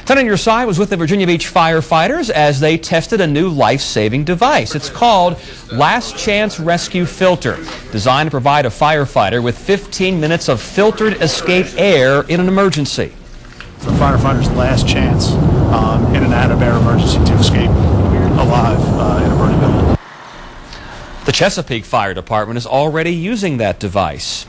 10 on Your Side was with the Virginia Beach firefighters as they tested a new life-saving device. It's called Last Chance Rescue Filter, designed to provide a firefighter with 15 minutes of filtered escape air in an emergency. The firefighter's last chance in an out-of-air emergency to escape alive in a burning building. The Chesapeake Fire Department is already using that device.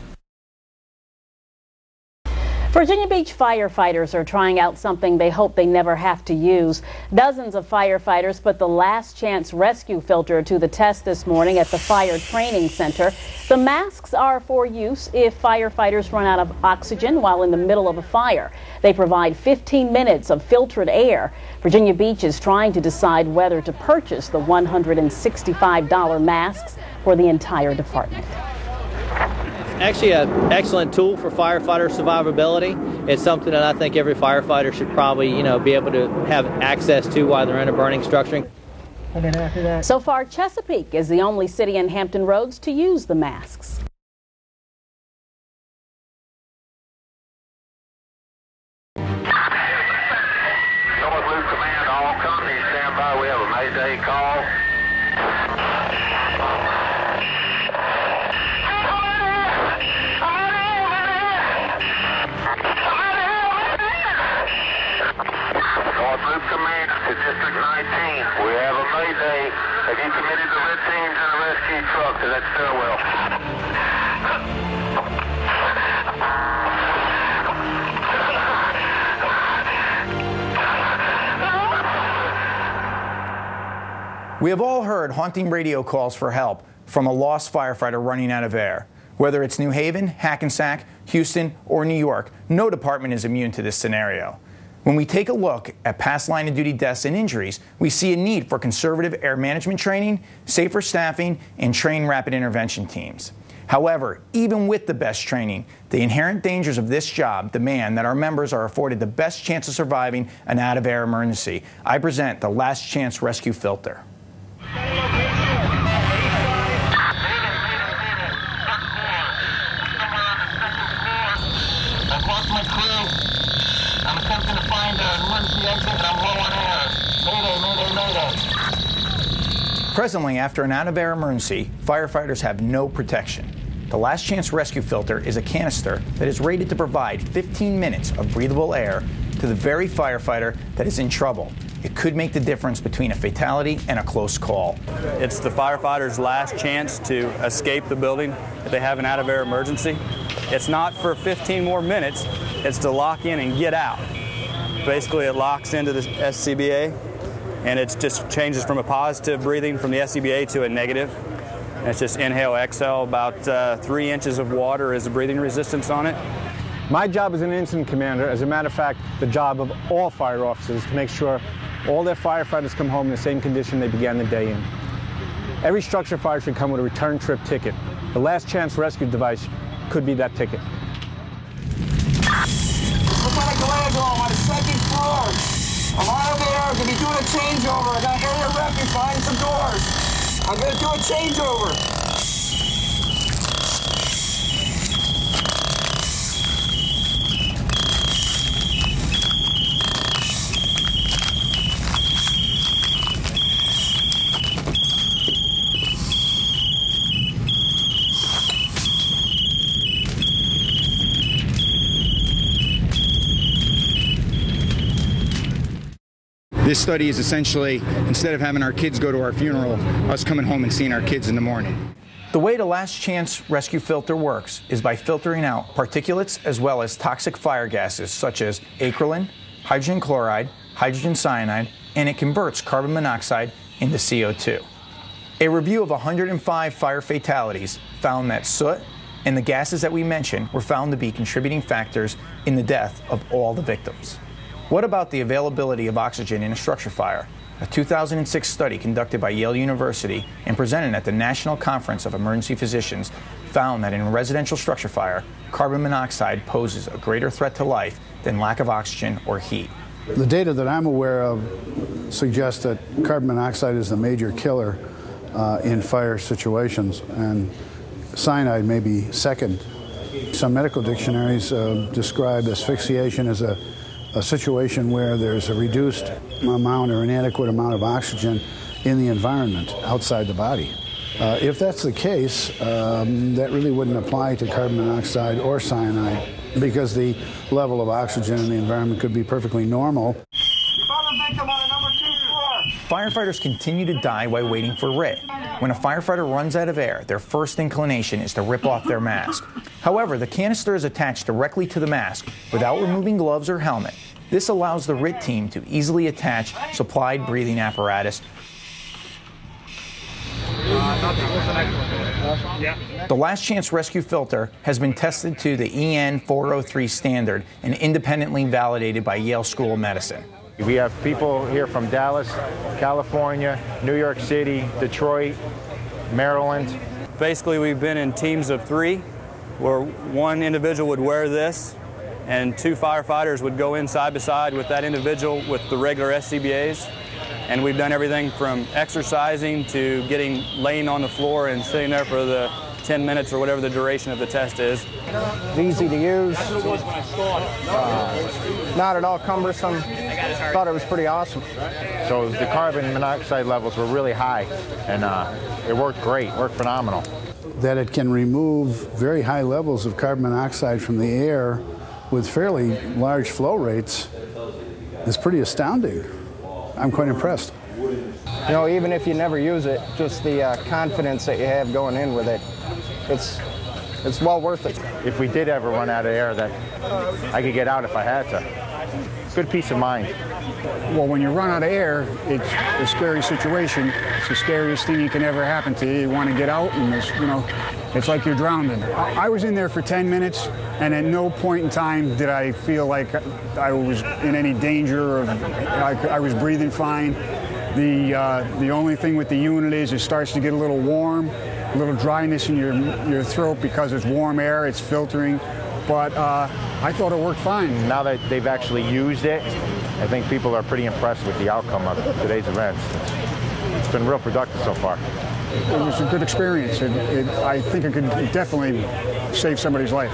Virginia Beach firefighters are trying out something they hope they never have to use. Dozens of firefighters put the Last Chance Rescue Filter to the test this morning at the Fire Training Center. The masks are for use if firefighters run out of oxygen while in the middle of a fire. They provide 15 minutes of filtered air. Virginia Beach is trying to decide whether to purchase the $165 masks for the entire department. Actually an excellent tool for firefighter survivability. It's something that I think every firefighter should probably, be able to have access to while they're in a burning structure. And then after that. So far, Chesapeake is the only city in Hampton Roads to use the masks. North Loop Command, all companies stand by. We have a Mayday call. North Loop Command to District 19. We have a Mayday. Have you committed the red teams and the rescue truck to that stairwell? We have all heard haunting radio calls for help from a lost firefighter running out of air. Whether it's New Haven, Hackensack, Houston, or New York, no department is immune to this scenario. When we take a look at past line of duty deaths and injuries, we see a need for conservative air management training, safer staffing, and trained rapid intervention teams. However, even with the best training, the inherent dangers of this job demand that our members are afforded the best chance of surviving an out-of-air emergency. I present the Last Chance Rescue Filter. Across my crew. I'm attempting to find an emergency exit and I'm low on air. Mayday, mayday, mayday. Presently, after an out-of-air emergency, firefighters have no protection. The Last Chance Rescue Filter is a canister that is rated to provide 15 minutes of breathable air to the very firefighter that is in trouble. It could make the difference between a fatality and a close call. It's the firefighter's last chance to escape the building if they have an out-of-air emergency. It's not for 15 more minutes, it's to lock in and get out. Basically, it locks into the SCBA, and it just changes from a positive breathing from the SCBA to a negative. And it's just inhale, exhale. About 3 inches of water is the breathing resistance on it. My job as an incident commander, as a matter of fact, the job of all fire officers, to make sure all their firefighters come home in the same condition they began the day in. Every structure fire should come with a return trip ticket. The Last Chance Rescue device could be that ticket. Lieutenant Gallego, I'm on the second floor. I'm out of air. I'm going to be doing a changeover. I got area rep behind some doors. I'm going to do a changeover. This study is essentially, instead of having our kids go to our funeral, us coming home and seeing our kids in the morning. The way the Last Chance Rescue Filter works is by filtering out particulates as well as toxic fire gases such as acrolein, hydrogen chloride, hydrogen cyanide, and it converts carbon monoxide into CO2. A review of 105 fire fatalities found that soot and the gases that we mentioned were found to be contributing factors in the death of all the victims. What about the availability of oxygen in a structure fire? A 2006 study conducted by Yale University and presented at the National Conference of Emergency Physicians found that in a residential structure fire, carbon monoxide poses a greater threat to life than lack of oxygen or heat. The data that I'm aware of suggests that carbon monoxide is the major killer in fire situations, and cyanide may be second. Some medical dictionaries describe asphyxiation as a a situation where there's a reduced amount or inadequate amount of oxygen in the environment outside the body. If that's the case, that really wouldn't apply to carbon monoxide or cyanide, because the level of oxygen in the environment could be perfectly normal. Firefighters continue to die while waiting for RIT. When a firefighter runs out of air, their first inclination is to rip off their mask. However, the canister is attached directly to the mask without removing gloves or helmet. This allows the RIT team to easily attach supplied breathing apparatus. The Last Chance Rescue Filter has been tested to the EN 403 standard and independently validated by Yale School of Medicine. We have people here from Dallas, California, New York City, Detroit, Maryland. Basically, we've been in teams of 3 where one individual would wear this and 2 firefighters would go in side by side with that individual with the regular SCBAs. And we've done everything from exercising to laying on the floor and sitting there for the 10 minutes or whatever the duration of the test is. It's easy to use, not at all cumbersome. Thought it was pretty awesome. So the carbon monoxide levels were really high, and it worked great, worked phenomenal. That it can remove very high levels of carbon monoxide from the air with fairly large flow rates is pretty astounding. I'm quite impressed. You know, even if you never use it, just the confidence that you have going in with it, it's well worth it. If we did ever run out of air, that I could get out if I had to. Good peace of mind. Well, when you run out of air, it's a scary situation. It's the scariest thing you can ever happen to you. You want to get out, and it's like you're drowning. I was in there for 10 minutes, and at no point in time did I feel like I was in any danger or I was breathing fine. The only thing with the unit is it starts to get a little warm, a little dryness in your throat because it's warm air, it's filtering. But I thought it worked fine. Now that they've actually used it, I think people are pretty impressed with the outcome of today's events. It's been real productive so far. It was a good experience. I think it could definitely save somebody's life.